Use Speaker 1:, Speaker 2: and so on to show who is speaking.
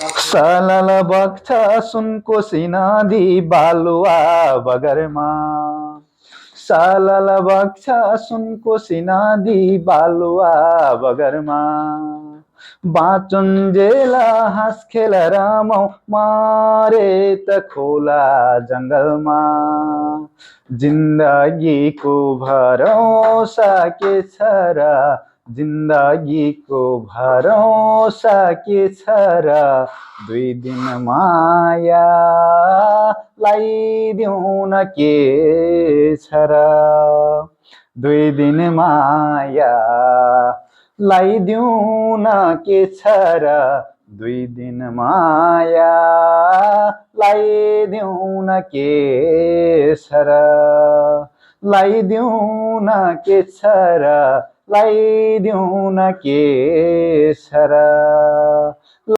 Speaker 1: सलल बग्छ सुनको सिनदी बालुवा बगरमा। सलल बग्छ सुनको सिनदी बालुवा बगरमा। बाँचुन्जेल हाँस खेल रमौ मारे त खोला जङ्गलमा। जिन्दगीको भरोसा के छ र, जिन्दगीको भरोसा के छ र, दुई दिन माया लगाइदिउँ न के छ र, दुई दिन माया लगाइदिउँ न के छ र, दुई दिन माया लगाइदिउँ न के छ र, लगाइदिउँ न के छ र, लगाइदिउँ न के छ र।